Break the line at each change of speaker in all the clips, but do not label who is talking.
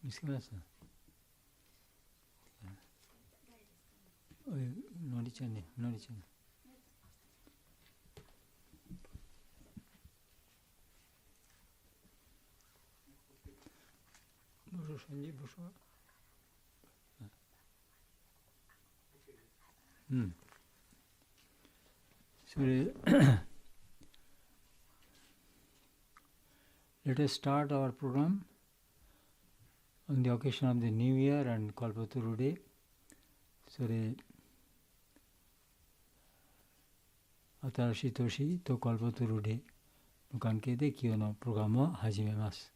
見つけました。のりちゃんね、のりちゃん。うん。それLet us start our program on the occasion of the New Year and Kalpataru Day. それ新しい年とカルパタルデーの関係で今日のプログラムを始めます。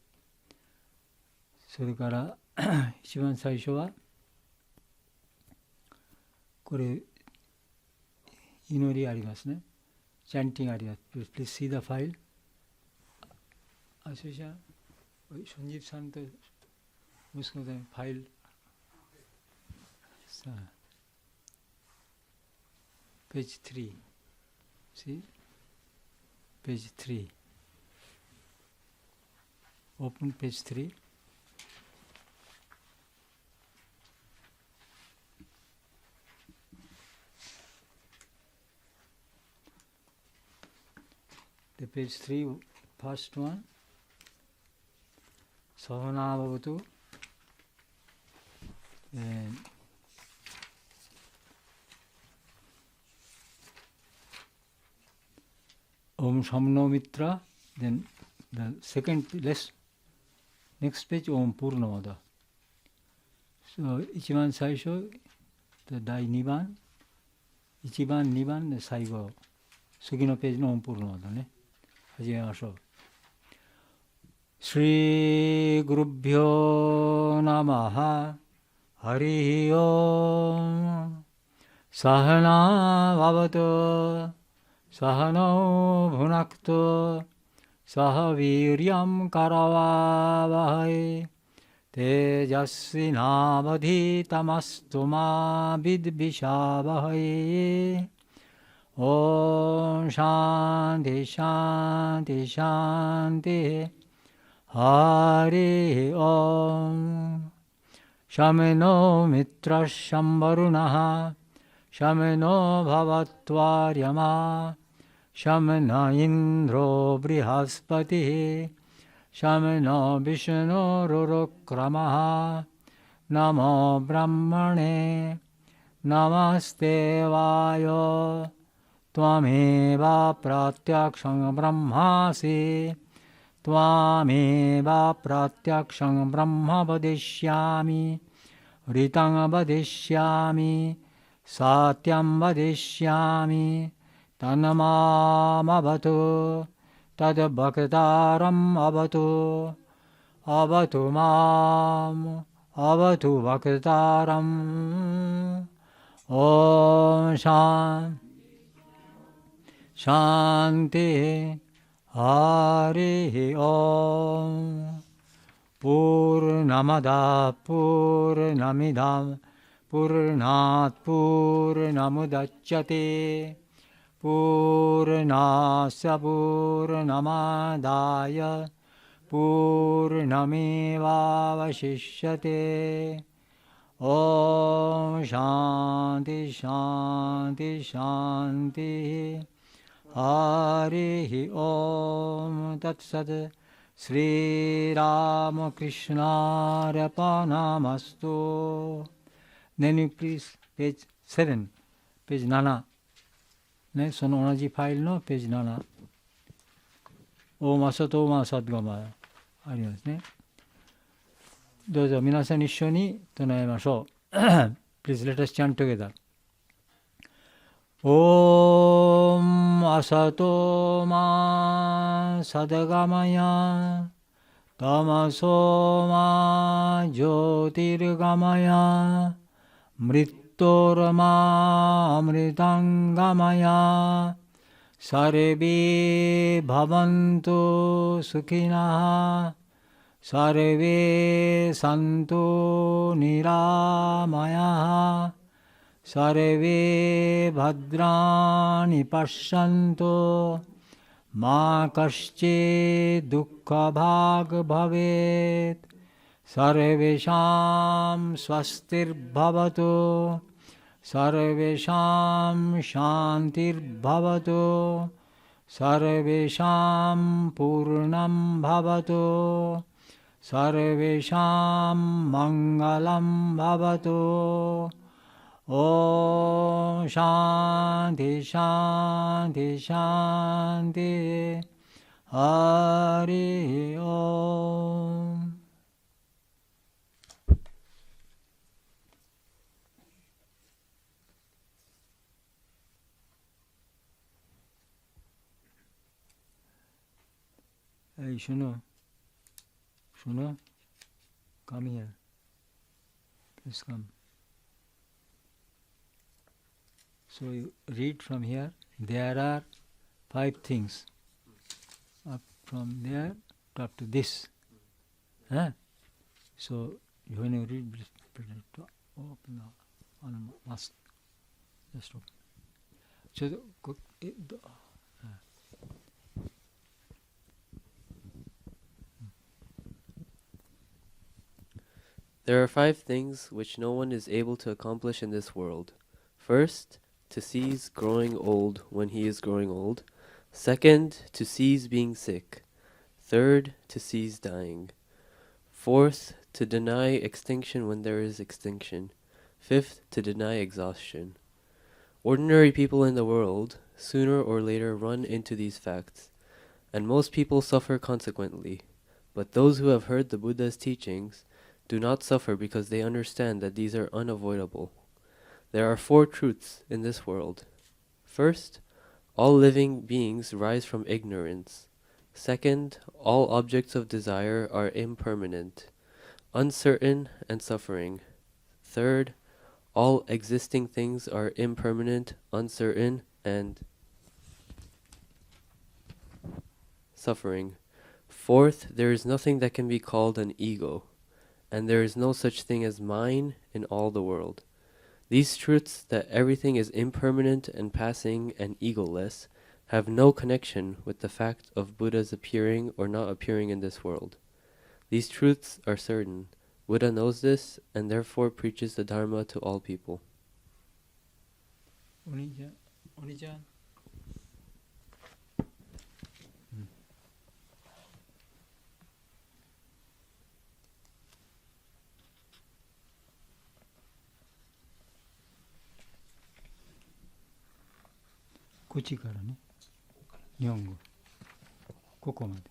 それから一番最初はこれ祈りありますね。チャンティングあります。Please see the file. あ、それじゃあ、ションジープさんと息子さんファイル。さあ、ページ3。See? Page 3. Open page 3. The page 3, first one. Sahana Bhavatu. And Om Samno Mitra, then the second, next page, Om Purnamada. So, 一番最初、第2番、1番、2番で最後、次のページのOm Purnamadaね。始めましょう。Shri Gurubhyo Namaha Harihi Om Sahana Bhavatu Sahano Bhunaktu Sahaviryam Karavavahai Tejasvinavadhitamastu ma vidvishavahai Om Shanti Shanti Shanti Hari Om Shameno Mitra Shambarunaha Shameno Bhavatvaryama Shamena Indro Brihaspati Shameno Vishnu Rurukramaha Namo Brahmane Namaste Vayo Tvameva Pratyaksham Brahmasi Tvameva Pratyaksham Brahma Vadishyami Ritang Vadishyami Satyam Vadishyami Tanamam Avatu Tad Bhaktaram Avatu Avatu Mam Avatu Bhaktaram Om Shanti Hari Om Purnamada Purnamidam Purnat Purnamudachyate Purnasya Purnamadaya Purnamevavashishyate Om Shanti Shanti Shanti Hari Om Tat Sat Sri Rama Krishna Rapanamastu. Then you please page 7, page 7ね、その同じファイルのページ7。大マサと大マサがありますね。どうぞ皆さん一緒に唱えましょう。Please let us chant together. Om Asato Ma Sadagamaya Tamaso Ma Jyotirgamaya Mrittorama Amritangamaya Sarve Bhavantu Sukhinaha Sarve Santu Niramaya Sarve Bhadrani Pashyantu Ma Kaschid Dukkha Bhag Bhavet Sarvesham swastir bhavatu. Sarvesham shantir bhavatu. Sarvesham purnam bhavatu. Sarvesham mangalam bhavatu. Om Shanti Shanti Shanti. Hari Om. Hey, Shunu, come here. Please come. So you read from here. There are 5 things. Up from there up to this. Huh? So when you read, open on mask. Just open. So
There are 5 things which no one is able to accomplish in this world. First, to cease growing old when he is growing old. Second, to cease being sick. Third, to cease dying. Fourth, to deny extinction when there is extinction. Fifth, to deny exhaustion. Ordinary people in the world, sooner or later, run into these facts, and most people suffer consequently. But those who have heard the Buddha's teachings do not suffer because they understand that these are unavoidable. There are 4 truths in this world. First, all living beings rise from ignorance. Second, all objects of desire are impermanent, uncertain, and suffering. Third, all existing things are impermanent, uncertain, and suffering. Fourth, there is nothing that can be called an ego, and there is no such thing as mine in all the world. These truths, that everything is impermanent and passing and egoless, have no connection with the fact of Buddha's appearing or not appearing in this world. These truths are certain. Buddha knows this and therefore preaches the Dharma to all people.
Oni-chan. 口からね、日本語、ここまで。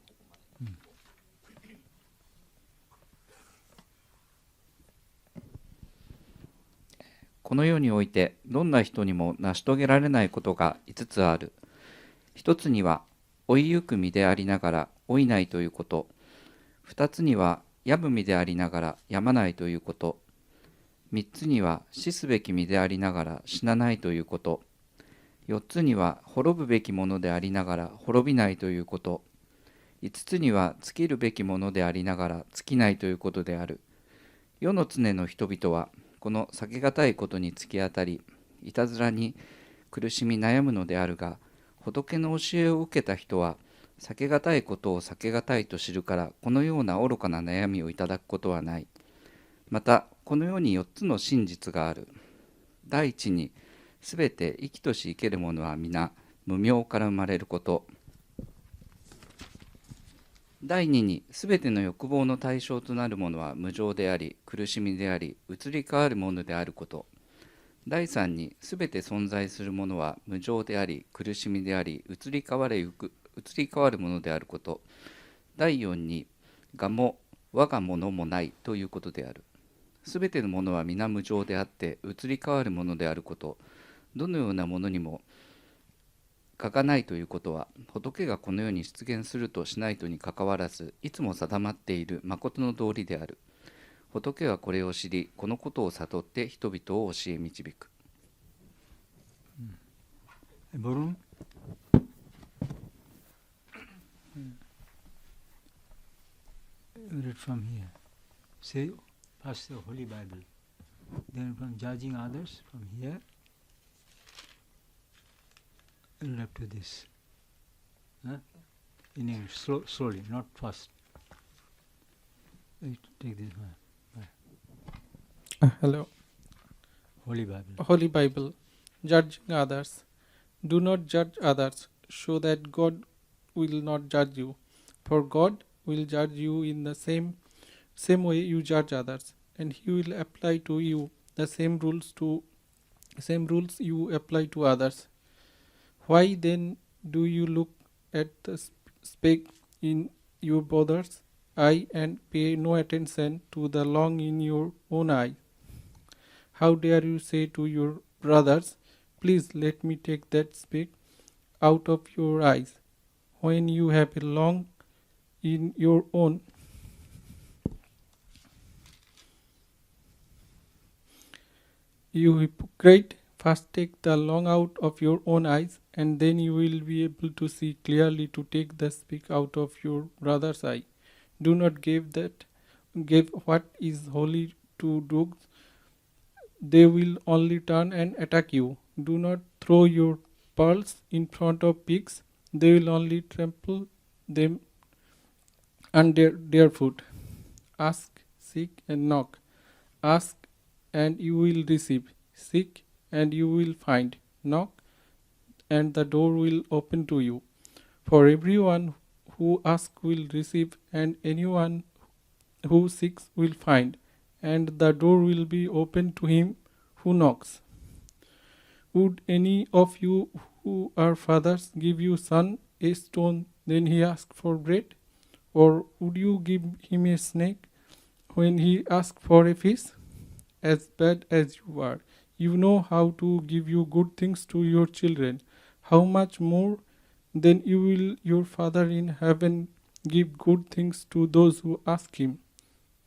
この世においてどんな人にも成し遂げられないことが5つある。1つには老いゆく身でありながら老いないということ。2つには病む身でありながら病まないということ。3つには死すべき身でありながら死なないということ。4つには滅ぶべきものでありながら滅びないということ。5つには尽きるべきものでありながら尽きないということである。世の常の人々はこの避けがたいことに突き当たり、いたずらに苦しみ悩むのであるが、仏の教えを受けた人は避けがたいことを避けがたいと知るから、このような愚かな悩みをいただくことはない。またこの世に4つの真実がある。第一に、すべて生きとし生けるものは皆無明から生まれること。第二に、すべての欲望の対象となるものは無常であり、苦しみであり、移り変わるものであること。第三に、すべて存在するものは無常であり、苦しみであり、移り変わるものであること。第四に、我も我がものもないということである。すべてのものは皆無常であって、移り変わるものであること。どのようなものにも我がないということは、仏がこの世に出現するとしないとにかかわらず、いつも定まっている誠の道理である。仏はこれを知り、このことを悟って人々を教え導く。
ボルンread from here. Say first the Holy Bible. Then from judging others from here. Read up to this. In English, slowly, not fast. Take this one.
Hello.
Holy Bible.
Holy Bible. Judging others. Do not judge others, so that God will not judge you. For God will judge you in the same way you judge others, and He will apply to you the same rules you apply to others. Why then do you look at the speck in your brother's eye and pay no attention to the log in your own eye? How dare you say to your brothers, please let me take that speck out of your eyes, when you have a log in your own? You hypocrite, first take the log out of your own eyes, and then you will be able to see clearly to take the speck out of your brother's eye. Do not give what is holy to dogs. They will only turn and attack you. Do not throw your pearls in front of pigs. They will only trample them under their foot. Ask, seek, and knock. Ask, and you will receive. Seek, and you will find. Knock, and the door will open to you. For everyone who asks will receive, and anyone who seeks will find, and the door will be open to him who knocks. Would any of you who are fathers give your son a stone when he asks for bread? Or would you give him a snake when he asks for a fish? As bad as you are, you know how to give you good things to your children. How much more then will your Father in heaven give good things to those who ask him?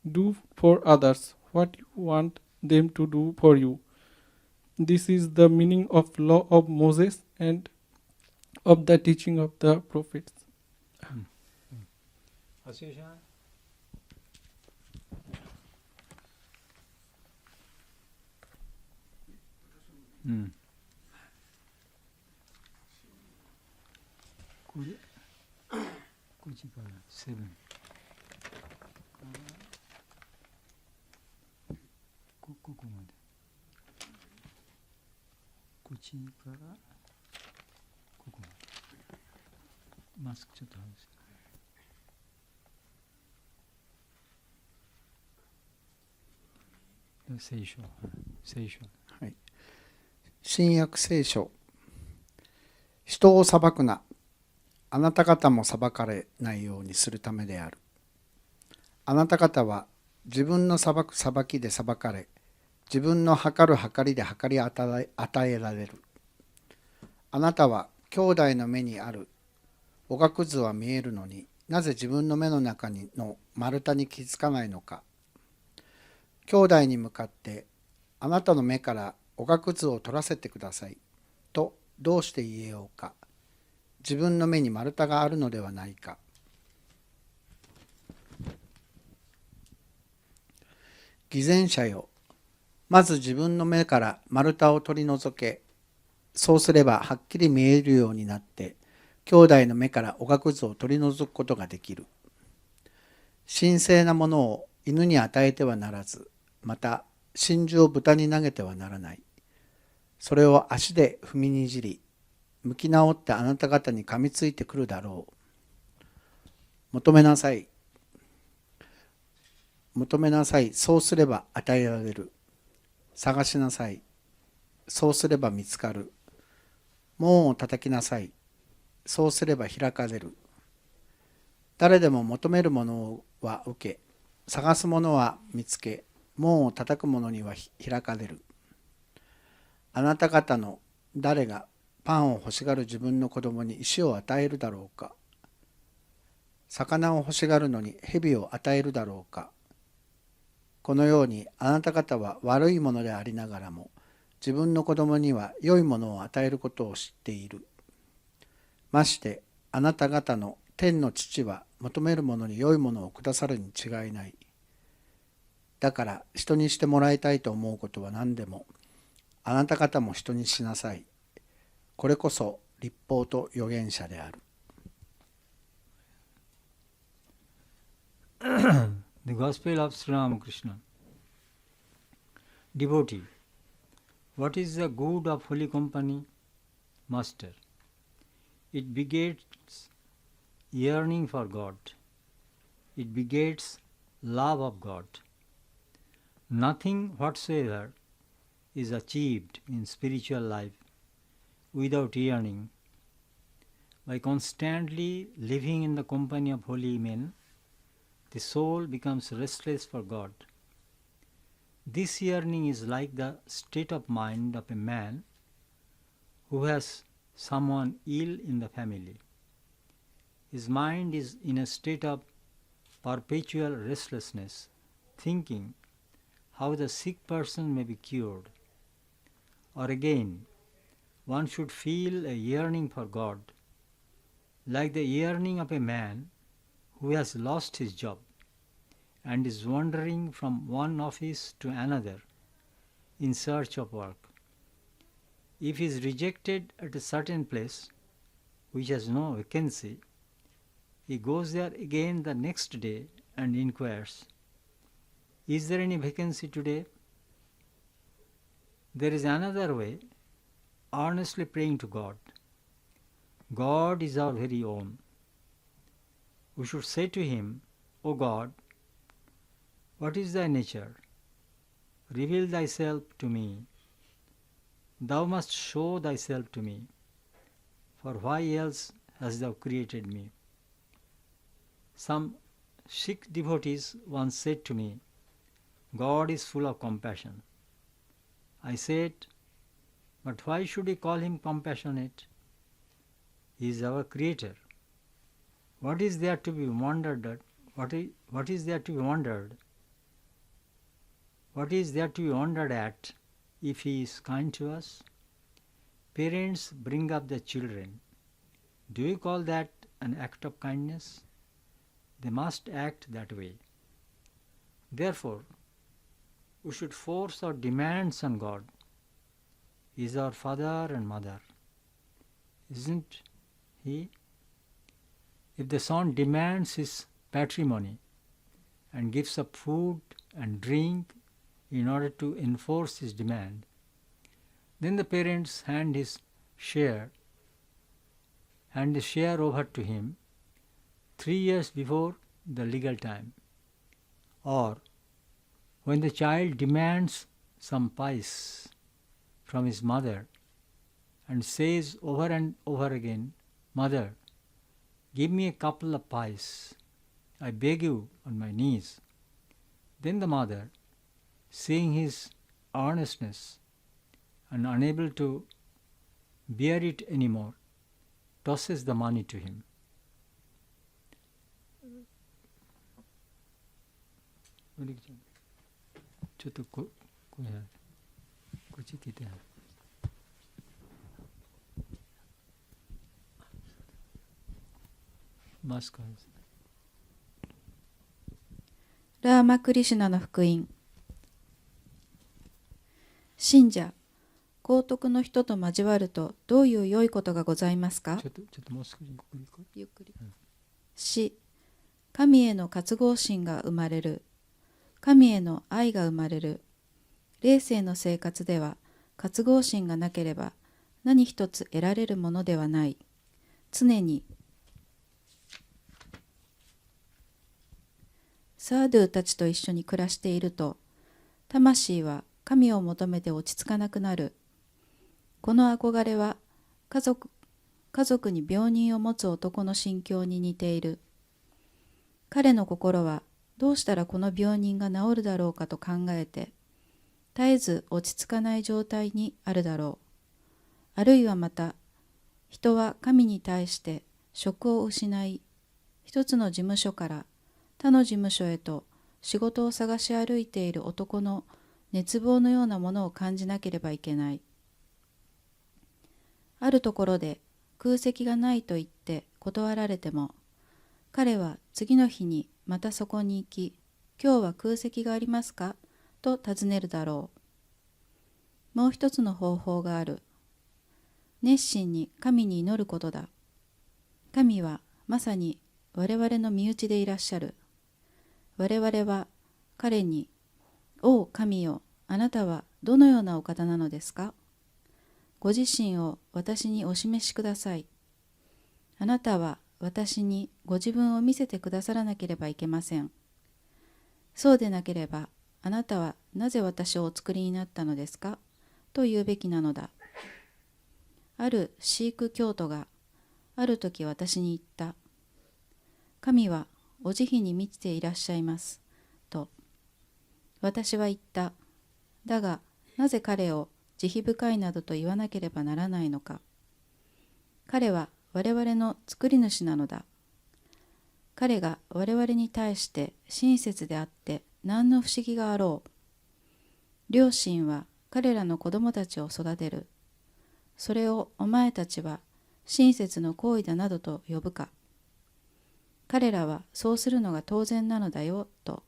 Do for others what you want them to do for you. This is the meaning of law of Moses and of the teaching of the prophets.
Association? これこっちから7ここまでこっちからここまでマスクちょっと外して聖書
はい、新約聖書。人を裁くな、あなた方も裁かれないようにするためである。あなた方は自分の裁く裁きで裁かれ、自分の測る測りで測り与えられる。あなたは兄弟の目にあるおがくずは見えるのに、なぜ自分の目の中の丸太に気づかないのか。兄弟に向かって、あなたの目からおがくずを取らせてくださいとどうして言えようか。自分の目に丸太があるのではないか。偽善者よ、まず自分の目から丸太を取り除け。そうすればはっきり見えるようになって、兄弟の目からおがくずを取り除くことができる。神聖なものを犬に与えてはならず、また真珠を豚に投げてはならない。それを足で踏みにじり、向き直ってあなた方に噛みついてくるだろう。求めなさい。求めなさい。そうすれば与えられる。探しなさい。そうすれば見つかる。門を叩きなさい。そうすれば開かれる。誰でも求めるものは受け、探すものは見つけ、門を叩く者には開かれる。あなた方の誰がパンを欲しがる自分の子供に石を与えるだろうか。魚を欲しがるのに蛇を与えるだろうか。このようにあなた方は悪いものでありながらも、自分の子供には良いものを与えることを知っている。ましてあなた方の天の父は求めるものに良いものをくださるに違いない。だから人にしてもらいたいと思うことは何でも、あなた方も人にしなさい。これこそ律法と預言者である。
The Gospel of Sri Ramakrishna. Devotee. What is the good of holy company? Master. It begets yearning for God. It begets love of God. Nothing whatsoever is achieved in spiritual life without yearning. By constantly living in the company of holy men, the soul becomes restless for God. This yearning is like the state of mind of a man who has someone ill in the family. His mind is in a state of perpetual restlessness, thinking how the sick person may be cured. Or again, one should feel a yearning for God, like the yearning of a man who has lost his job and is wandering from one office to another in search of work. If he is rejected at a certain place which has no vacancy, he goes there again the next day and inquires, "Is there any vacancy today?" There is another way, earnestly praying to God. God is our very own. We should say to Him, "O God, what is Thy nature? Reveal Thyself to me. Thou must show Thyself to me, for why else hast Thou created me?" Some Sikh devotees once said to me, "God is full of compassion." I said, "But why should we call Him compassionate? He is our Creator. What is there to be wondered at? What is there to be wondered? What is there to be wondered at if He is kind to us?" Parents bring up their children. Do you call that an act of kindness? They must act that way. Therefore, we should force our demands on God. He is our father and mother. Isn't He? If the son demands his patrimony and gives up food and drink in order to enforce his demand, then the parents hand the share over to him 3 years before the legal time. Or when the child demands some pice from his mother and says over and over again, "Mother, give me a couple of pice, I beg you on my knees," then the mother, seeing his earnestness and unable to bear it anymore, tosses the money to him.
ラーマクリシュナの福音。信者、皇徳の人と交わるとどういう良いことがございますか？ゆっくり。死、神への渇望心が生まれる。神への愛が生まれる。霊性の生活では渇望心がなければ何一つ得られるものではない。常にサードゥたちと一緒に暮らしていると、魂は神を求めて落ち着かなくなる。この憧れは家族に病人を持つ男の心境に似ている。彼の心はどうしたらこの病人が治るだろうかと考えて、絶えず落ち着かない状態にあるだろう。あるいはまた、人は神に対して職を失い、一つの事務所から他の事務所へと仕事を探し歩いている男の熱望のようなものを感じなければいけない。あるところで空席がないと言って断られても、彼は次の日にまたそこに行き、今日は空席がありますかと尋ねるだろう。もう一つの方法がある。熱心に神に祈ることだ。神はまさに我々の身内でいらっしゃる。我々は彼に、おう神よ、あなたはどのようなお方なのですか？ご自身を私にお示しください。あなたは私にご自分を見せてくださらなければいけません。そうでなければ、あなたはなぜ私をお作りになったのですかと言うべきなのだ。あるシーク教徒がある時私に言った。神はお慈悲に満ちていらっしゃいます。と。私は言った。だが、なぜ彼を慈悲深いなどと言わなければならないのか。彼は我々の作り主なのだ。彼が我々に対して親切であって何の不思議があろう。両親は彼らの子供たちを育てる。それをお前たちは親切の行為だなどと呼ぶか。彼らはそうするのが当然なのだよ、と。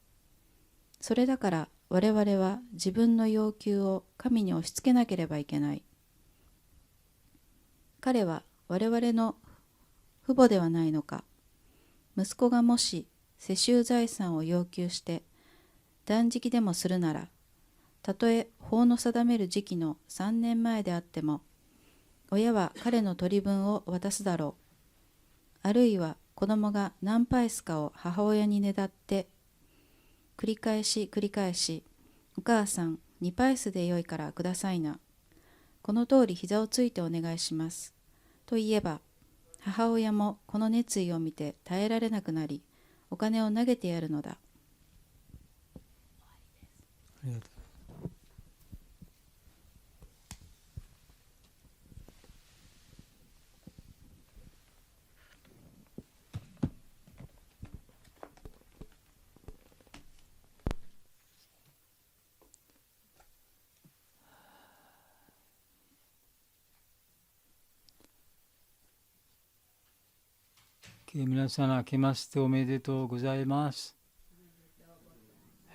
それだから我々は自分の要求を神に押し付けなければいけない。彼は我々の父母ではないのか。息子がもし世襲財産を要求して断食でもするなら、たとえ法の定める時期の3年前であっても、親は彼の取り分を渡すだろう。あるいは子供が何パイスかを母親にねだって繰り返し、お母さん2パイスでよいからくださいな。この通り膝をついてお願いします。と言えば、母親もこの熱意を見て耐えられなくなり、お金を投げてやるのだ。
ありがとう。皆さん明けましておめでとうございます。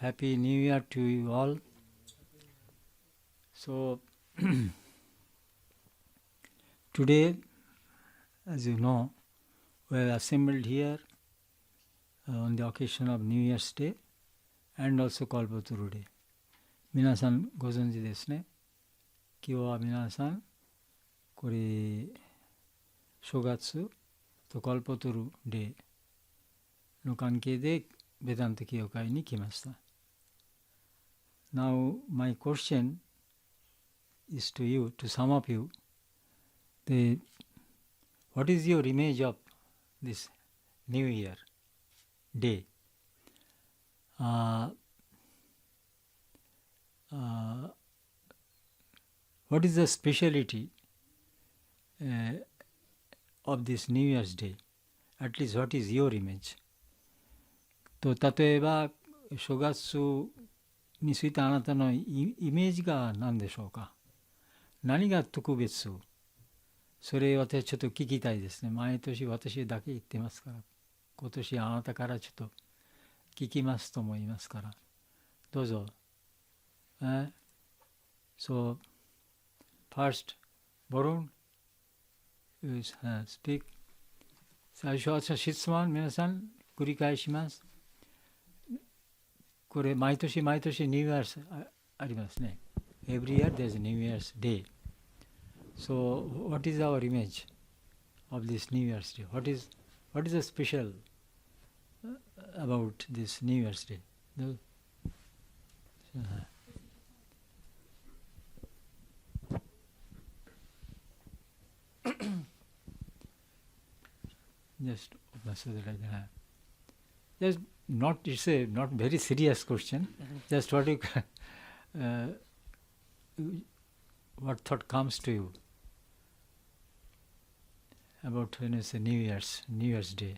Happy New Year to you all. So, today, as you know, we are assembled here on the occasion of New Year's Day and also Kalpataru Day. 皆さんご存知ですね。今日は皆さん、これ、正月とカルパトルデーの関係でベダント教会に来ました。Now, my question is to you, to some of you, what is your image of this New Year day? What is the speciality of this New Year's Day? At least what is your image? と例えば正月についてあなたのイメージが何でしょうか？何が特別？それ私ちょっと聞きたいですね。毎年私だけ言ってますから、今年あなたからちょっと聞きますと思いますから、どうぞ。So, first, Varun, you speak. 最初は質問、皆さん繰り返します。これ毎年ニューイヤーありますね。Every year there is a New Year's Day. So, what is our image of this New Year's Day? What is the special about this New Year's Day? Just so that I can just not, it's a not very serious question. Just what you what thought comes to you about when it's a New Year's Day?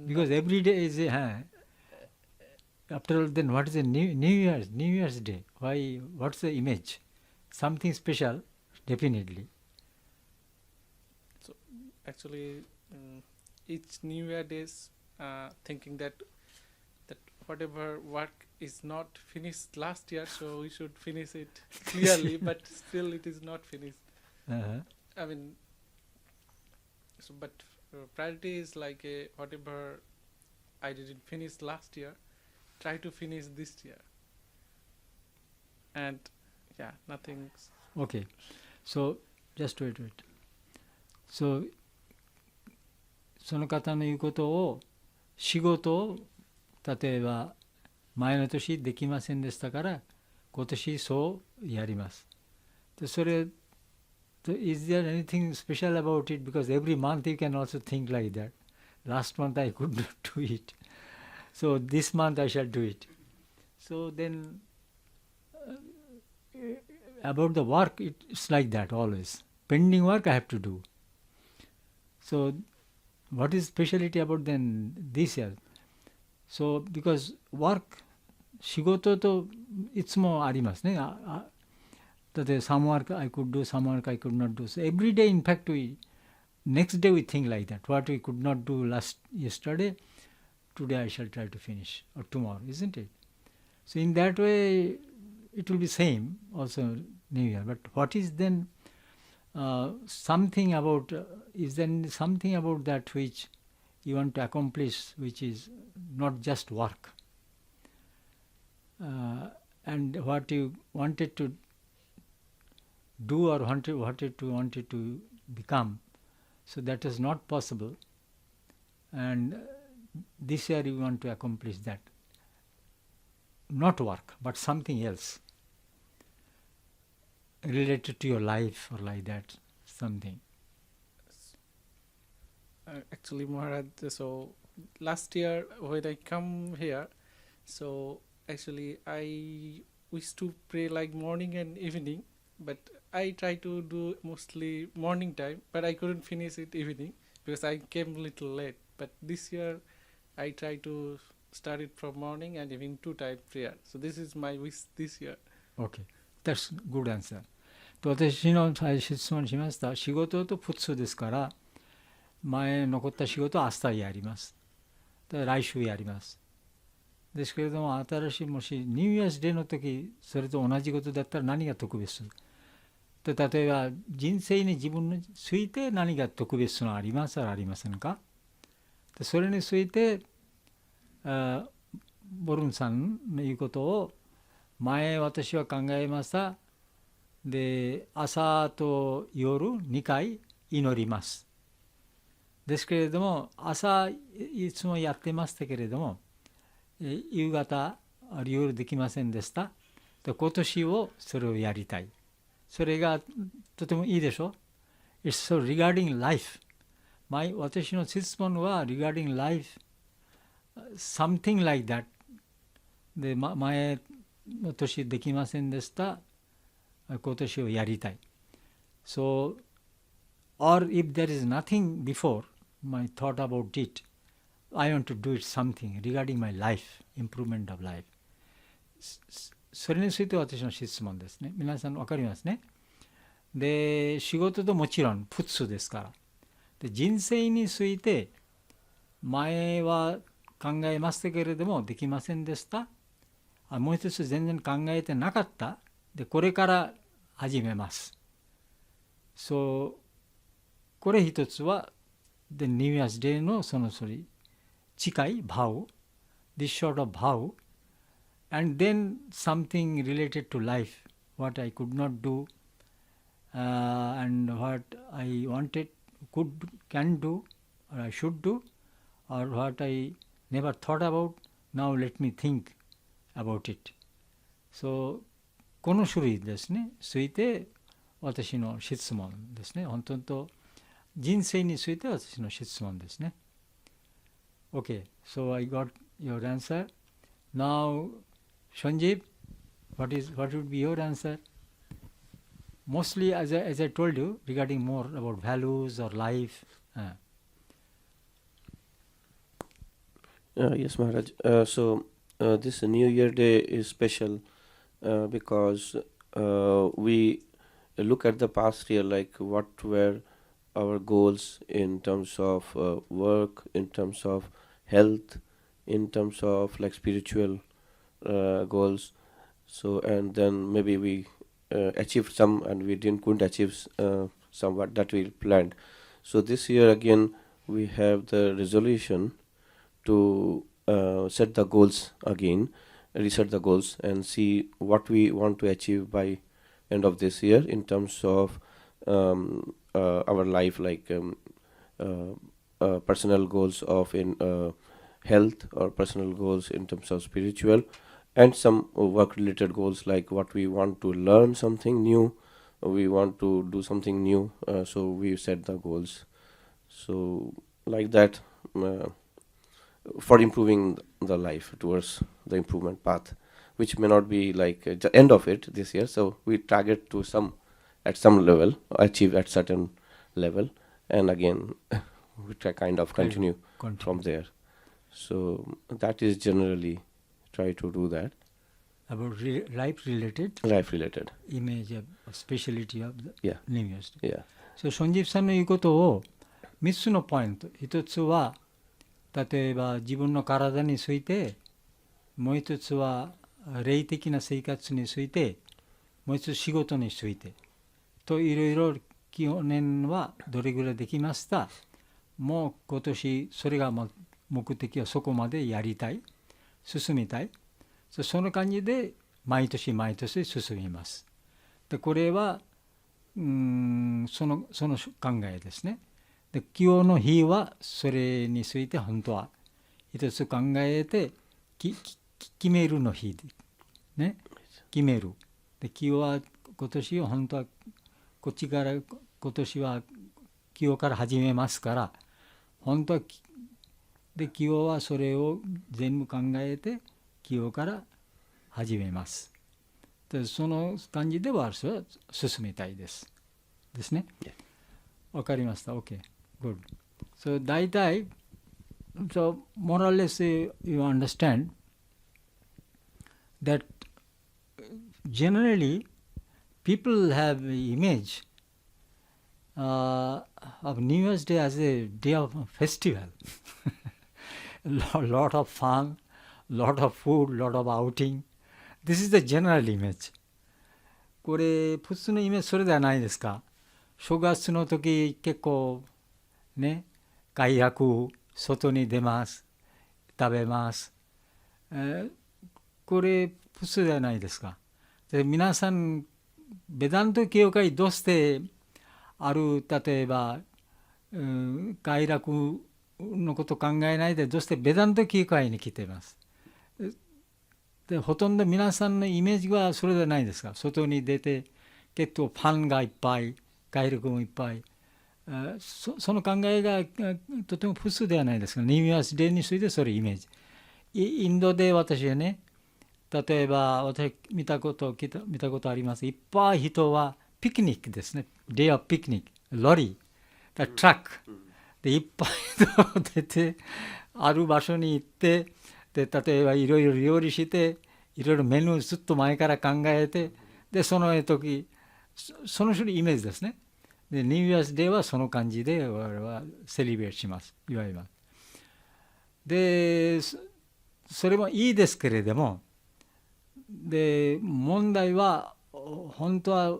Because every day is a after all, then what is a New Year's Day? Why? What's the image? Something special, definitely.
So actually, each New Year days, thinking that whatever work is not finished last year, so we should finish it clearly, but still it is not finished.
Uh-huh.
I mean, So, but priority is like whatever I didn't finish last year, try to finish this year. And yeah, nothing.
Okay. So, just wait. So, その方の言うことを、仕事を例えば前の年できませんでしたから今年そうやります。でそれ is there anything special about it? Because every month you can also think like that. Last month I could not do it. So this month I shall do it. So then about the work, it's like that always. Pending work I have to do. So what is speciality about then this year? So because work, 仕事といつもありますね。例えば some work I could do, some work I could not do. So every day, in fact, next day we think like that. What we could not do yesterday, today I shall try to finish, or tomorrow, isn't it? So in that way, it will be same also New Year. But what is then something about, is there something about that which you want to accomplish, which is not just work? And what you wanted to do or wanted to become, so that is not possible, and this year you want to accomplish that, not work but something else related to your life or like that, something.
Actually, Maharaj, so last year when I come here, so actually I used to pray like morning and evening, but I try to do mostly morning time, but I couldn't finish it evening because I came a little late. But this year I try to start it from morning and evening 2 time prayer. So this is my wish this year.
Okay, that's good answer. と私の質問しました。仕事と普通ですから、前残った仕事は明日やります。で来週やります。ですけれども、新しいもしニューイヤーズデーの時、それと同じことだったら何が特別で、例えば人生に自分について何が特別なのありますかありませんか。でそれについてボルンさんの言うことを前私は考えました。で朝と夜2回祈ります。ですけれども朝いつもやってましたけれども夕方夜できませんでした。で今年をそれをやりたい。それがとてもいいでしょ。It's so regarding life. 私の質問は regarding life, something like that. で、前の年できませんでした。今年をやりたい。So, or if there is nothing before my thought about it, I want to do it something regarding my life, improvement of life. それについて私の質問ですね。皆さん分かりますね。で、仕事ともちろん普通ですから。で、人生について前は考えましたけれどもできませんでした。もう一つ全然考えてなかった。で、これから始めます。そう、これ一つは、The New Year's Day のそれ近いvow, this sort of vow, and then something related to life, what I could not do, and what I wanted, can do, or I should do, or what I never thought about, now let me think about it. So, この種類ですね、ついて私の質問ですね。本当と人生について私の質問ですね。Okay, so I got your answer. Now, Sanjeev, what would be your answer? Mostly, as I told you, regarding more about values or life.
Yes, Maharaj. So this New Year Day is special because we look at the past year, like what were our goals in terms of work, in terms of health, in terms of like spiritual goals. So and then maybe we achieved some and we couldn't achieve some what that we planned. So this year again we have the resolution to set the goals again, reset the goals, and see what we want to achieve by end of this year in terms of our life, like personal goals of in health, or personal goals in terms of spiritual, and some work related goals, like what we want to learn something new, we want to do something new, so we set the goals. So like that, for improving the life towards the improvement path, which may not be like the end of it this year, so we target to some at some level, achieve at certain level, and again we try kind of continue from there. So that is generally try to do that.
About life related image of speciality of the
Yeah.
New Year's Day.
Yeah.
So 孫ジープさんの言うことを3つのポイント、1つは例えば自分の体について、もう1つは霊的な生活について、もう1つ仕事についてと、いろいろ去年はどれぐらいできました、もう今年それが目的はそこまでやりたい、進みたい、その感じで毎年毎年進みます。でこれはその考えですね。で今日の日はそれについて本当は一つ考えて決めるの日で、ね、決める。で今日は今年は本当はこっちから今年は今日から始めますから、本当はで今日はそれを全部考えて今日から始めます。でその感じでは私は進みたいです。ですね。わかりました。OK。Good. So 大体、so more or less you understand that generally people have image of New Year's Day as a day of festival. Lot of fun, lot of food, lot of outing. This is the general image. これ普通のイメージそれではないですか。正月の時結構ね、外泊、外に出ます、食べます、これ普通ではないですか。で皆さんベダント教会どうしてある、例えば、外楽のこと考えないでどうしてベダント教会に来ています。でほとんど皆さんのイメージはそれではないですか。外に出て結構ファンがいっぱい、外力もいっぱい、その考えがとても普通ではないですか。ニューイヤーズデーについてそれイメージ。インドで私はね、例えば私見たことあります。いっぱい人はピクニックですね。デイはピクニック、ロリー、トラックでいっぱい人出てある場所に行って、で例えばいろいろ料理していろいろメニューずっと前から考えて、でその時その種類イメージですね。でニューイヤーズデーはその感じで我々はセリブレートします、いわゆる。でそれもいいですけれども、で問題は本当は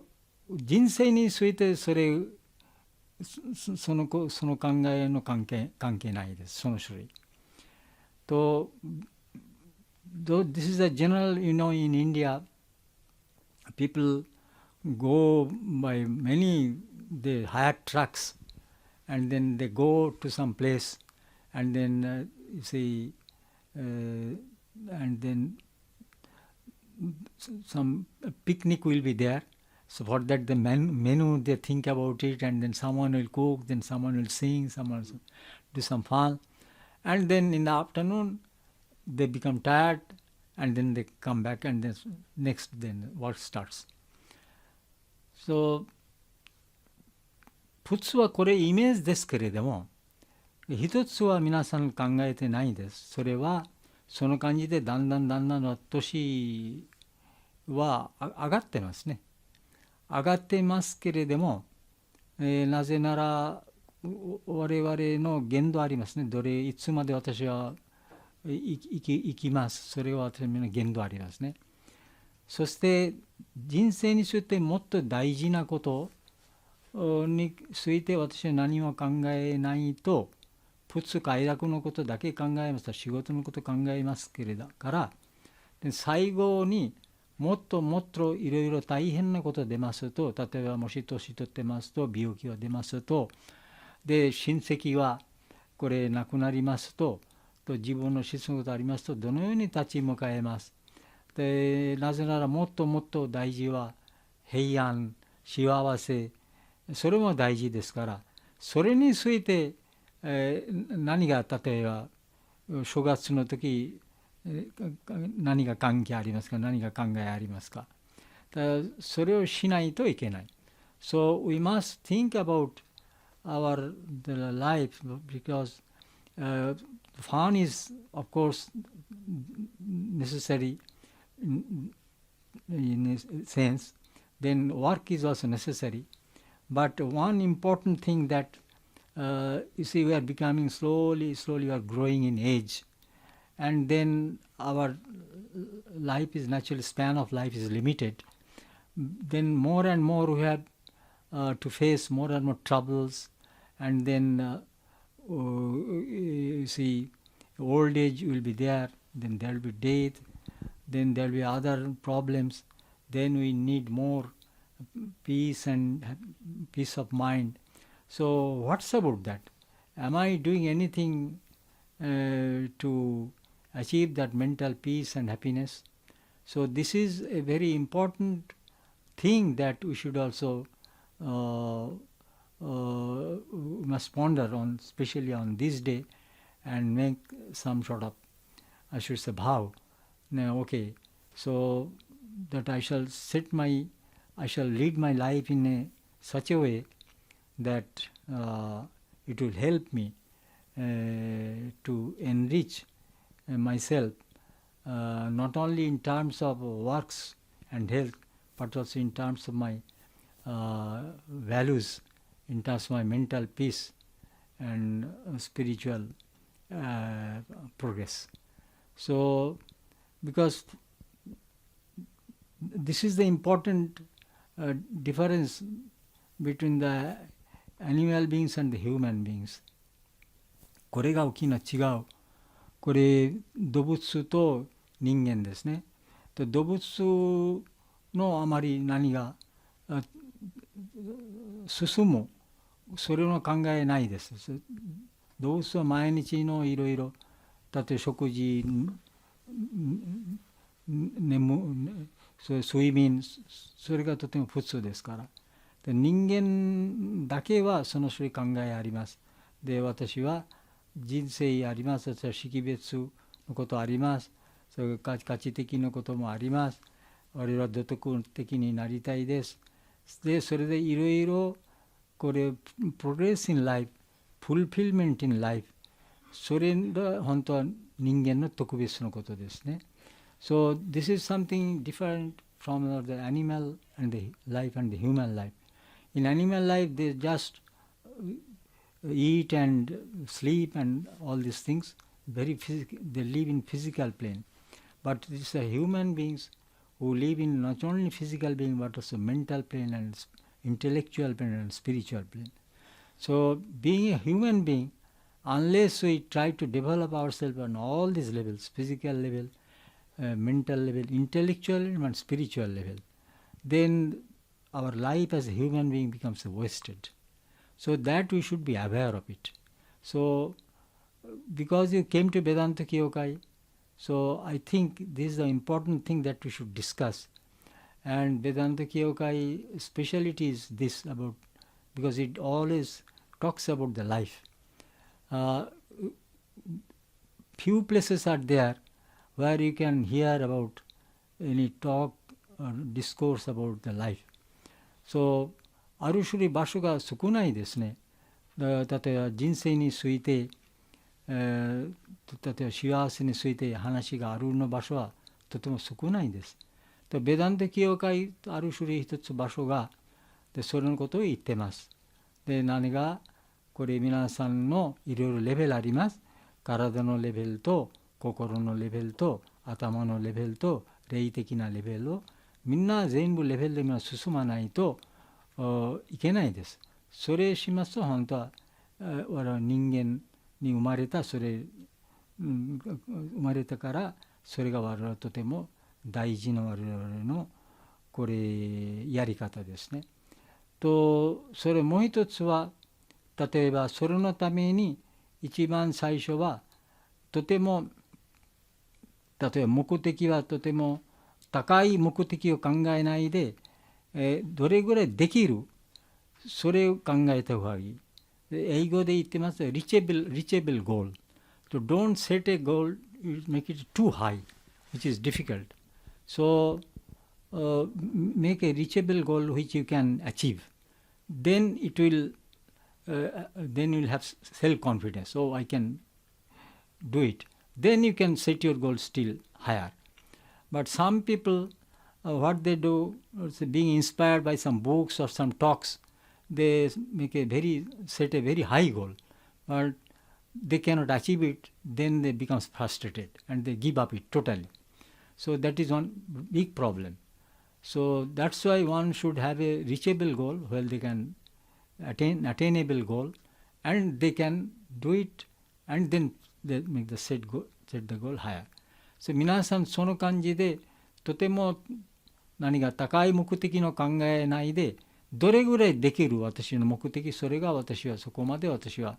人生についてその考えの関係ないです、その種類と。This is a general, in India, people go by many, they hire trucks and then they go to some place and then you see, and then some picnic will be there. So for that the menu they think about it, and then someone will cook, then someone will sing, someone will do some fun, and then in the afternoon they become tired, and then they come back, and then then work starts. So 普通はこれイメージですけれども、一つは皆さん考えてないです。それはその感じでだんだんの年は上がってますね。上がってますけれども、なぜなら我々の限度ありますね。いつまで私は生きます。それは私の限度ありますね。そして人生についてもっと大事なことについて私は何も考えないと、普通快楽のことだけ考えますと、仕事のこと考えますけれどから、で最後にもっともっといろいろ大変なことが出ますと、例えばもし年取ってますと、病気が出ますと、で親戚はこれ亡くなりますと、自分の子孫がありますと、どのように立ち向かえます。でなぜならもっともっと大事は平安、幸せ、それも大事ですから、それについて、何が例えば正月の時、何が関係ありますか、何が考えありますか。だからそれをしないといけない。So we must think about our the life, because fun is of course necessary in a sense, then work is also necessary, but one important thing that you see, we are becoming slowly we are growing in age, and then our life is naturally, span of life is limited. Then more and more we have to face more and more troubles, and then you see, old age will be there, then there will be death, then there will be other problems, then we need more peace and peace of mind. So what's about that? Am I doing anything to achieve that mental peace and happiness? So this is a very important thing that we should also must ponder on, especially on this day, and make some sort of, I should say, bhav. Now, okay, so that I shall lead my life in such a way that it will help me to enrich myself, not only in terms of works and health, but also in terms of my values, in terms of my mental peace and spiritual progress. So, because this is the important difference between the animal beings and the human beings. これが大きな違う。これ動物と人間ですね。で動物のあまり何が進む、それの考えないです。動物は毎日のいろいろ、例えば食事、睡眠、それがとても普通ですから。で人間だけはその種類考えあります。で私は人生あります。私は識別のことあります。それから価値的なこともあります。我々は道徳的になりたいです。でそれでいろいろこれプログレス in life、フルフィルメント in life、それが本当は人間の特別なことですね。So this is something different from the animal and the life and the human life. In animal life, they just eat and sleep and all these things. Very they live in physical plane. But these are human beings who live in not only physical being but also mental plane and intellectual plane and spiritual plane. So being a human being, unless we try to develop ourselves on all these levels, physical level, mental level, intellectual and spiritual level, then our life as a human being becomes wasted. So that we should be aware of it. So because you came to Vedanta Kyokai, so I think this is the important thing that we should discuss. And Vedanta Kyokai speciality is this about, because it always talks about the life. Few places are there where you can hear about any talk or discourse about the life. So ある種類場所が少ないですね。例えば人生について、例えば幸せについて話があるの場所はとても少ないです。でベダンテ教会ある種類一つ場所がでそれのことを言ってます。で何がこれ皆さんのいろいろレベルあります。体のレベルと心のレベルと頭のレベルと霊的なレベルをみんな全部レベルで進まないといけないです。それしますと本当は我々人間に生まれた生まれたからそれが我々とても大事な我々のこれやり方ですね。とそれもう一つは例えばそれのために一番最初はとても例えば目的はとても高い目的を考えないで、どれぐらいできるそれを考えた方がいい。英語で言ってます reachable goal. So don't set a goal, make it too high, which is difficult. So make a reachable goal which you can achieve. Then it will, then you will have self-confidence. So I can do it. Then you can set your goal still higher. But some people, what they do, being inspired by some books or some talks, they set a very high goal, but they cannot achieve it. Then they become frustrated and they give up it totally. So that is one big problem. So that's why one should have a reachable goal where they can attainable goal, and they can do it, and then they make the set the goal higher. So 皆さんその感じでとても何が高い目的の考えないでどれぐらいできる私の目的、それが私はそこまで私は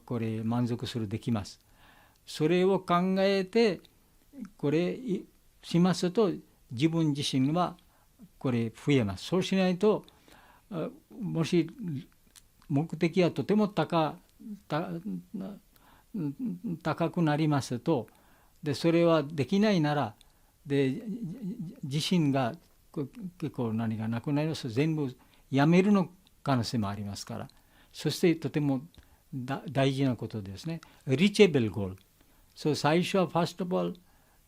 これ満足するできます。それを考えてこれしますと自分自身はこれ増えます。そうしないともし目的はとても高くなりますとでそれはできないならで自身が結構何がなくなりますと全部やめるの可能性もありますから、そしてとても大事なことですね。reachable goal。そう最初はファーストボール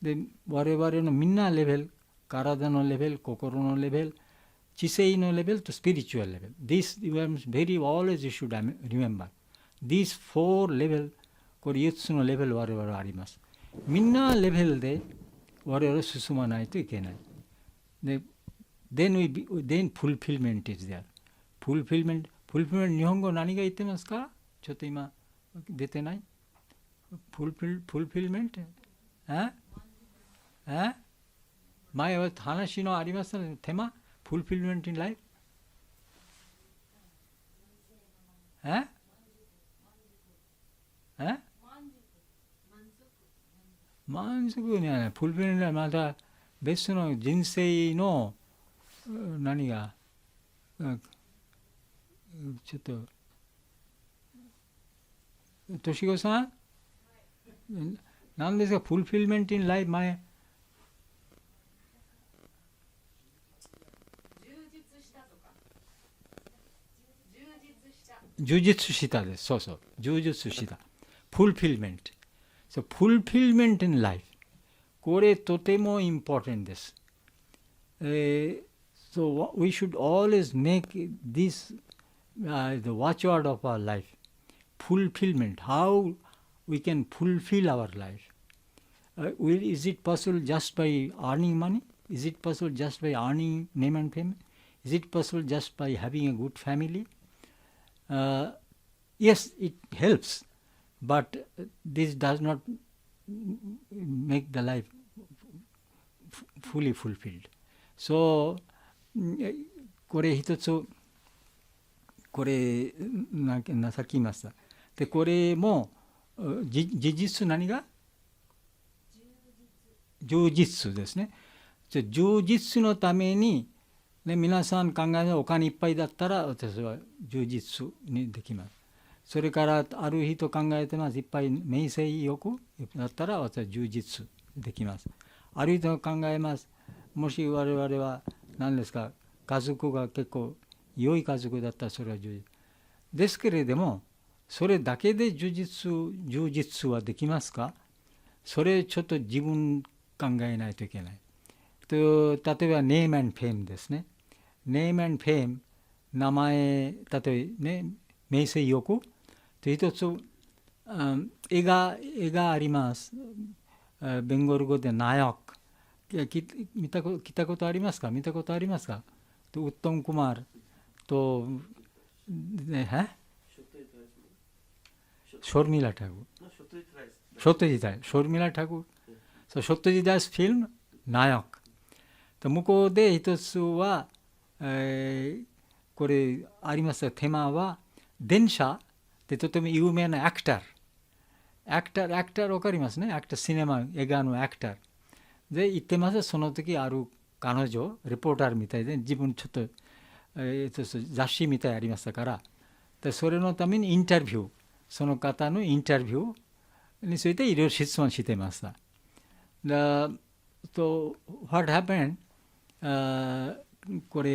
で我々のみんなレベル、体のレベル、心のレベル、知性のレベルとスピリチュアルレベル。This very always you should remember. These four level、これ4つのレベル我々はあります。みんなレベルで我々進まないといけない。で、then fulfillment is there. fulfillment 日本語何が言ってますか？ちょっと今出てない？ fulfillment？ 前は話のありますので、手間 fulfillment in life？ 満足にはね、フルフィルメントはまた別の人生の何がちょっととしごさん、何ですかフルフィルメント in life？ 前充実したです。そうそう、充実した。フルフィルメント。So fulfillment in life。これとても important です。So we should always make this the watchword of our life. Fulfillment. How we can fulfill our life. Is it possible just by earning money? Is it possible just by earning name and fame? Is it possible just by having a good family? Yes, it helps, but this does not make the life fully fulfilled. So, これ一つ、これさっき言いました。で、これも事実何が？充実ですね。充実のためにで皆さん考えるお金いっぱいだったら私は充実にできます。それからある人考えてます。いっぱい名声欲だったら私は充実できます。ある人考えます。もし我々は何ですか家族が結構良い家族だったらそれは充実。ですけれどもそれだけで充実はできますか？それちょっと自分考えないといけない。と例えばネーム&フェームですね。ネーム&フェーム、名前、例えばね、名声欲と一つ、絵があります。ベンゴル語でナヨク。聞いたことありますか？見たことありますか？ウットン・クマール。তো হ্যাঁ শর্মিলা ঠাকুর সত্যজিৎ রায় শর্মিলা ঠাকুর So Satyajit Das film Nayak. と向こうで一つは、これありますテーマは電車でとても有名なアクターわかりますね。アクターシネマ映画のアクターで言ってます。その時ある彼女レポーターみたいで自分ちょっと、雑誌みたいありましたからでそれのためにインタビューその方のインタビューについていろいろ質問してました。So what happened? これ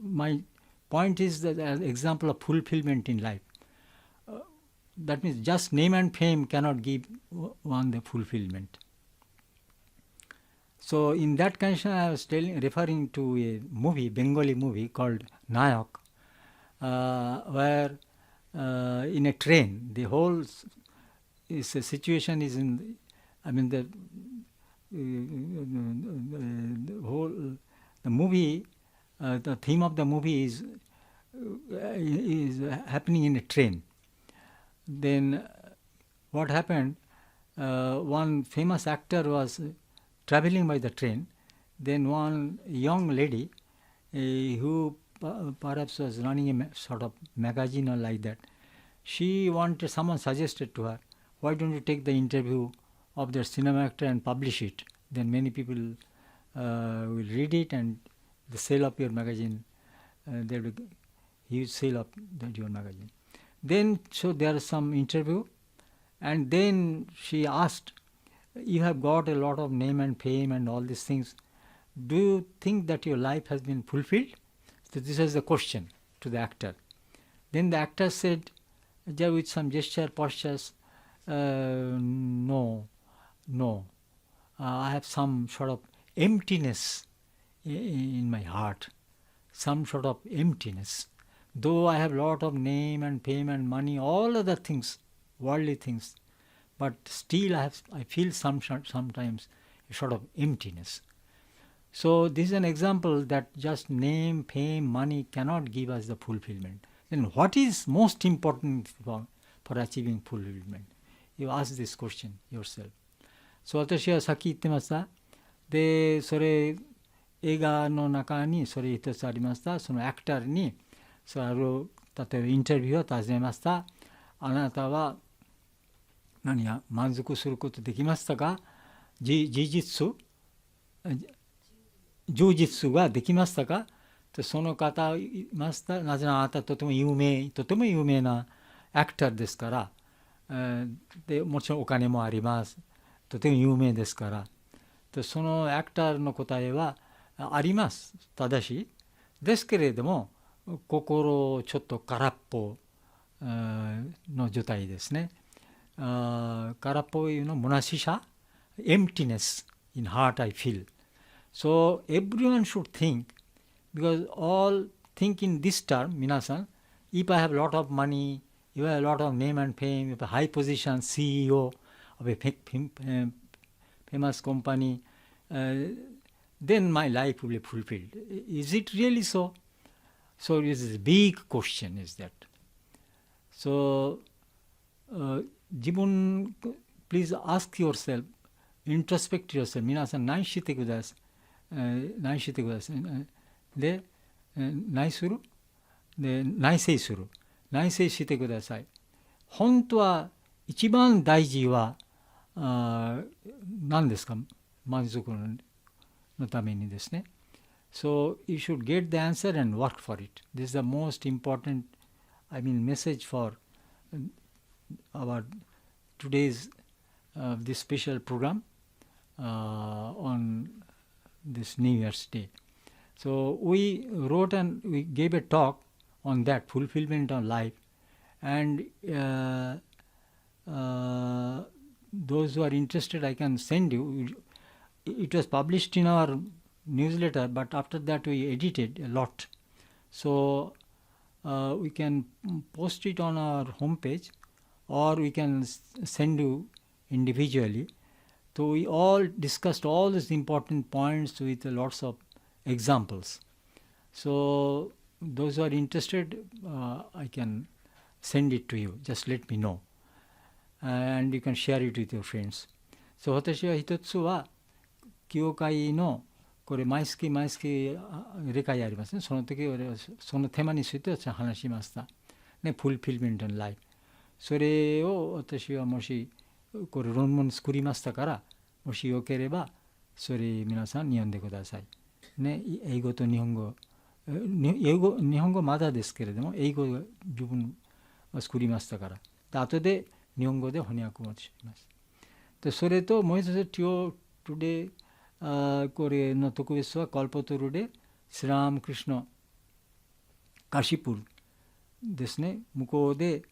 my point is that as example of fulfillment in life. That means just name and fame cannot give one the fulfillment. So in that condition, I was referring to a movie, Bengali movie called Nayak, where in a train, the whole situation is in, the movie, the theme of the movie is happening in a train. Then what happened, one famous actor was traveling by the train. Then one young lady who perhaps was running a sort of magazine or like that, someone suggested to her, why don't you take the interview of the cinema actor and publish it? Then many people will read it and the sale of your magazine, huge sale of your magazine. Then, so there is some interview, and then she asked, you have got a lot of name and fame and all these things. Do you think that your life has been fulfilled? So this was the question to the actor. Then the actor said, with some postures, no. I have some sort of emptiness in my heart, some sort of emptiness. Though I have a lot of name and fame and money, all other things, worldly things, but still I feel sometimes a sort of emptiness. So this is an example that just name, fame, money cannot give us the fulfillment. Then what is most important for achieving fulfillment? You ask this question yourself. So 私はさっき言ってました。で、それ映画の中にそれ一つありました。そのアクターに例えばインタビューを尋ねました。あなたは何が満足することできましたか？充実ができましたか？でその方は言いました。なぜならあなたとても有名なアクターですから、でもちろんお金もあります。とても有名ですから。でそのアクターの答えはあります。ただしですけれども心ちょっと空っぽの状態ですね。空っぽいうの虚しさ emptiness in heart I feel. So everyone should think, because all think in this term, 皆さん if I have a lot of money, if I have a lot of name and fame, if a high position CEO of a famous company, then my life will be fulfilled. Is it really so? So this is a big question is that. So自分 please ask yourself, introspect yourself. 皆さん何してください。で、内省してください。本当は一番大事は何ですか？満足のためにですね。So you should get the answer and work for it. This is the most important, message for our today's this special program on this New Year's Day. So we wrote and we gave a talk on that fulfillment of life, and those who are interested, I can send you. It was published in our newsletter, but after that we edited a lot. So we can post it on our homepage, or we can send you individually. So we all discussed all these important points with lots of examples. So those who are interested, I can send it to you. Just let me know. And you can share it with your friends. So 私は一つは、教会のこれ毎月毎月理解ありますね。その時俺はそのテーマについて私は話しました。ね、fulfillment and life。それを私はもしこれ論文作りましたから、もしよければそれ皆さんに読んでください。ね、英語と日本語、日本語まだですけれども、英語が十分作りましたから。で後で日本語で翻訳もします。でそれともう一つ、トゥデイこれの特別はカルパトルでスラームクリシュナカシプルですね。向こうで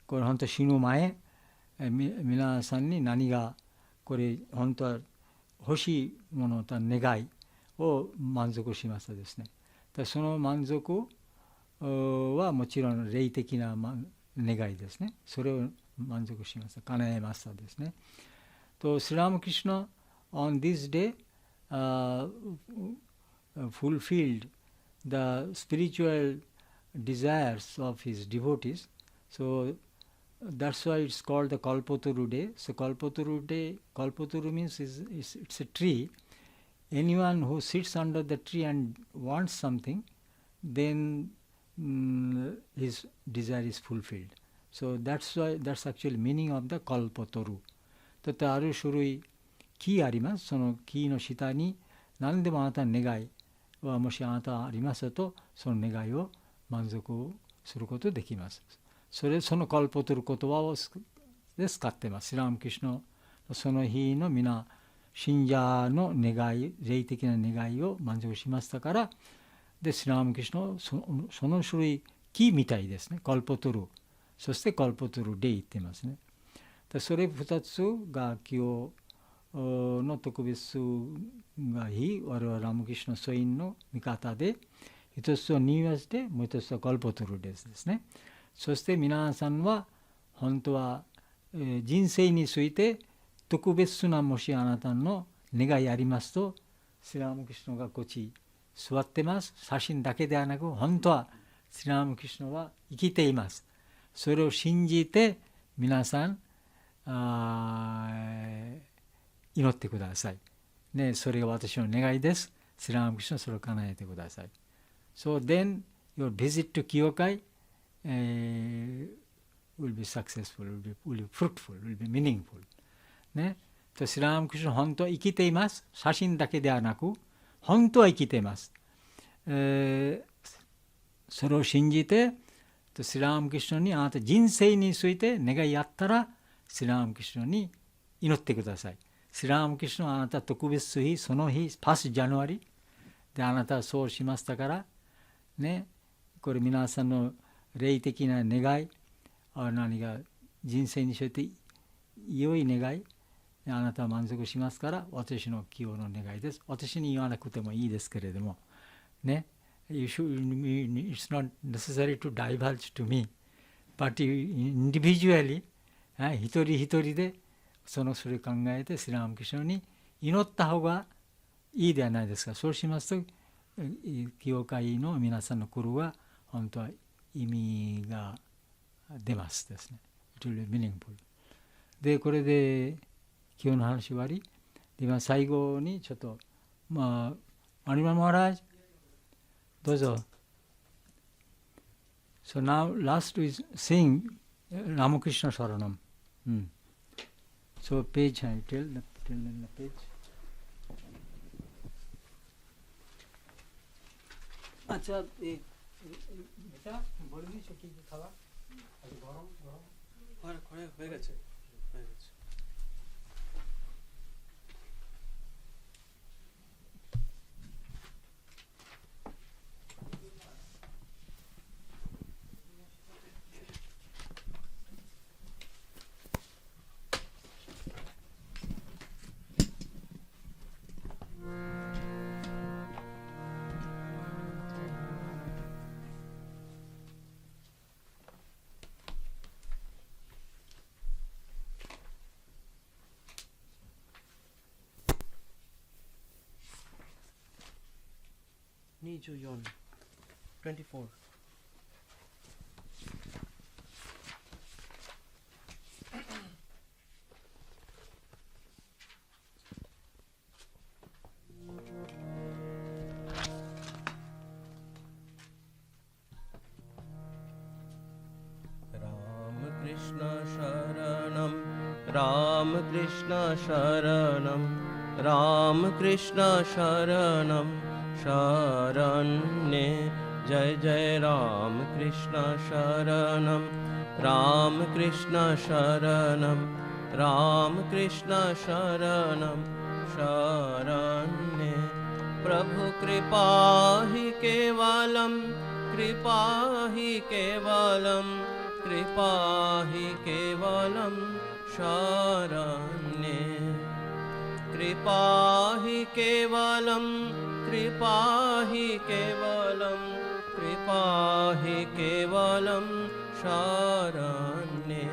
これ本当死ぬ前、皆さんに何がこれ本当は欲しいものと願いを満足しましたですね。でその満足はもちろん霊的な願いですね。それを満足しました。叶えましたですね。とスラームクリシュナ on this day fulfilled the spiritual desires of his devotees. So that's why it's called the Kalpataru day. So Kalpataru day, Kalpataru means it's a tree. Anyone who sits under the tree and wants something, then his desire is fulfilled. So that's actually meaning of the Kalpataru. だってある種類木あります。その木の下に何でもあなたの願いはもしあなたありますと、その願いを満足することができます。そのカルパトル言葉をで使ってます。スラームクリシュナのその日の皆信者の願い、霊的な願いを満足しましたから、でスラームクリシュナのその種類木みたいですね。カルパトル、そしてカルパトルで言ってますね。でそれ2つが今日の特別が日、我々ラムクリシュナソインの見方で、一つはニューイヤーで、もう一つはカルパトルですね。そして皆さんは本当は人生について特別なもしあなたの願いありますと、スラームクリシュナがこっち座ってます。写真だけではなく、本当はスラームクリシュナは生きています。それを信じて皆さん祈ってください。ね、それが私の願いです。スラームクリシュナそれを叶えてください。So then your visit to Kyokai will be successful, will be fruitful, will be meaningful. ね、とスラームクリシュナ本当は生きています。写真だけではなく、本当は生きています。それを信じて、スラームクリシュナにあなた人生について願いあったら、スラームクリシュナに祈ってください。スラームクリシュナはあなた特別日、その日、パスジャヌアリであなたはそうしましたから、ね、これ皆さんの霊的な願い、何が人生について良い願い、あなたは満足しますから、私の希望の願いです。私に言わなくてもいいですけれども、ね、it's not necessary to divulge to me, but individually、一人一人でそれを考えてスラームクリシュナに祈った方がいいではないですか。そうしますと、教会の皆さんの心は本当は意味が出ますですね。It will be meaningful。で、これで今日の話終わり。で、今最後にちょっと、マリマ・マハラージ、どうぞ。So now last is sing Ramakrishna Saranam. So page, I tell the page. अच्छा बेटा বলবি কি খাবার গরম গরম হয়ে গেছে24
24. Ram Krishna Sharanam, Ram Krishna Sharanam, Sharanye, Jai Jai Ram Krishna Sharanam, Ram Krishna Sharanam, Ram Krishna Sharanam, Sharanye, Prabhu Kripa hi Kevalam, Kripa hi Kevalam, Kripa hi Kevalam, Sharanye, Kripa hi Kevalam, Kripa hi Kevalam, Kripa hi Kevalam, Sharanye,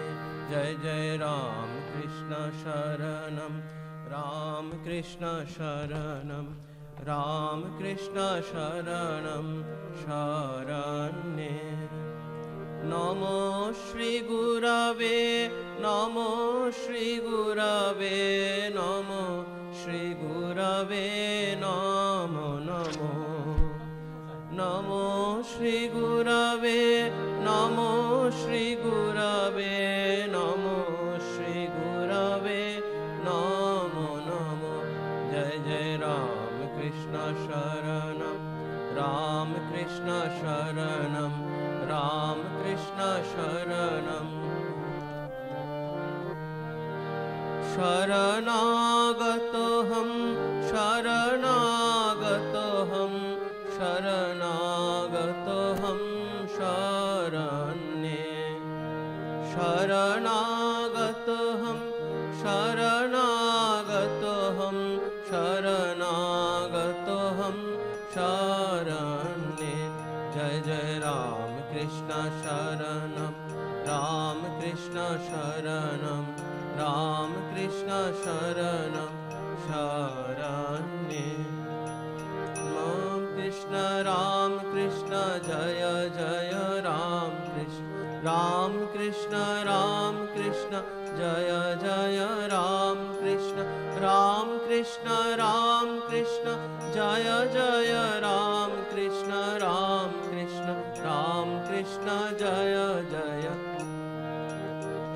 Jai Jai Ram Krishna Sharanam, Ram Krishna Sharanam, Ram Krishna Sharanam, Sharanye. Namo Shri Gurave, Namo Shri Gurave, Namo Shri Gurave, Namo Namo. Namo Shri Gurave, Namo Shri Gurave, Namo Shri Gurave, Namo Namo. Jai Jai Ram Krishna Sharanam, Ram Krishna Sharanam, Ram Krishna Sharanam, Sharanagatoham, Sharanagatoham, Sharanagatoham, Sharanye, Sharanagatoham, Sharanagatoham, Sharanagatoham, Sharanye, Jai Jai Ram Krishna Sharanam, Ram Krishna Sharanam, Ram Krishna Sharanam, Sharanye. Ram Krishna, Ram Krishna, Jaya Jaya Ram Krishna, Ram Krishna, Ram Krishna, Jaya Jaya Ram Krishna, Ram Krishna, Ram Krishna, Jaya Jaya Ram Krishna, Ram Krishna, Ram Krishna, Jaya Jaya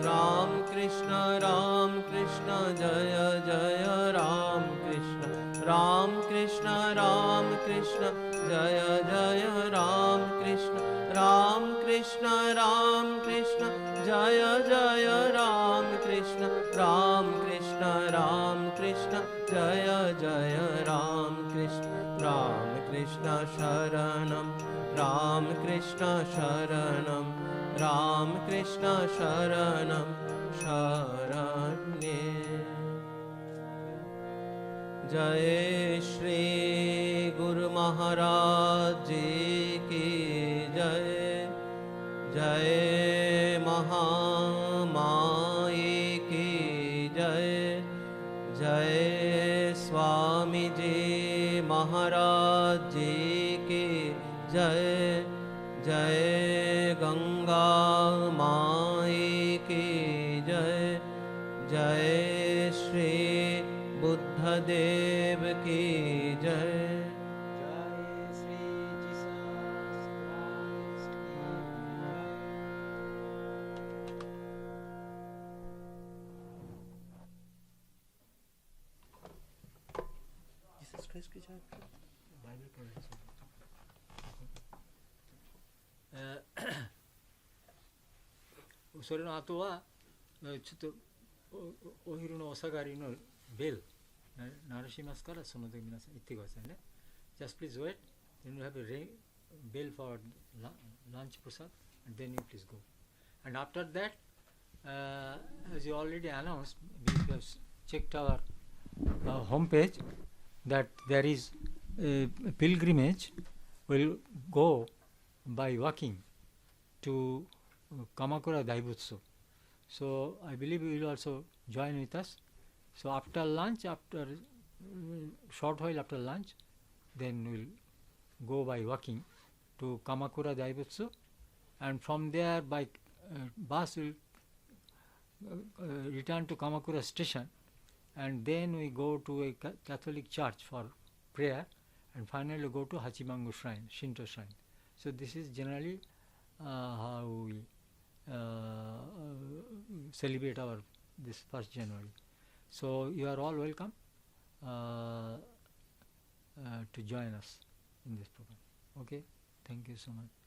Ram Krishna, Ram Krishna, Jaya Jaya Ram Krishna, Ram Krishna, Ram Krishna, Jaya Jaya Ram Krishna, Ram Krishna, Ram Krishna, Jaya Jaya Ram Krishna, Ram Krishna, Ram Krishna, Jaya Jaya Ram Krishna, Ram Krishna Sharanam, Ram Krishna Sharanam, Ram Krishna Sharanam, Sharanye. Jai Shri Guru Maharaj Ji ki Jai, Jai Mahamai ki Jai, Jai Swami Ji Maharaj Ji ki Jai, Jai Ganga Mai ki Jai, Jai Shri Buddha Dev ki Jai. Jai Shri Jesus Christ ki Jai. Jesus Christ ki Jai. Bible page.
それの後はちょっと お昼のお下がりのベル鳴らしますから、その時皆さん行ってくださいね。 Just please wait, then you have a bell for lunch prasad, and then you please go. And after that, as you already announced, we have checked our home page that there is a pilgrimage will go by walking to Kamakura Daibutsu. So I believe you will also join with us. So after lunch, after short while after lunch, then we'll go by walking to Kamakura Daibutsu, and from there by bus will return to Kamakura station, and then we go to a Catholic church for prayer, and finally go to Hachimangu shrine, Shinto shrine. So this is generally how we celebrate our this 1st January. So you are all welcome to join us in this program. Okay, thank you so much.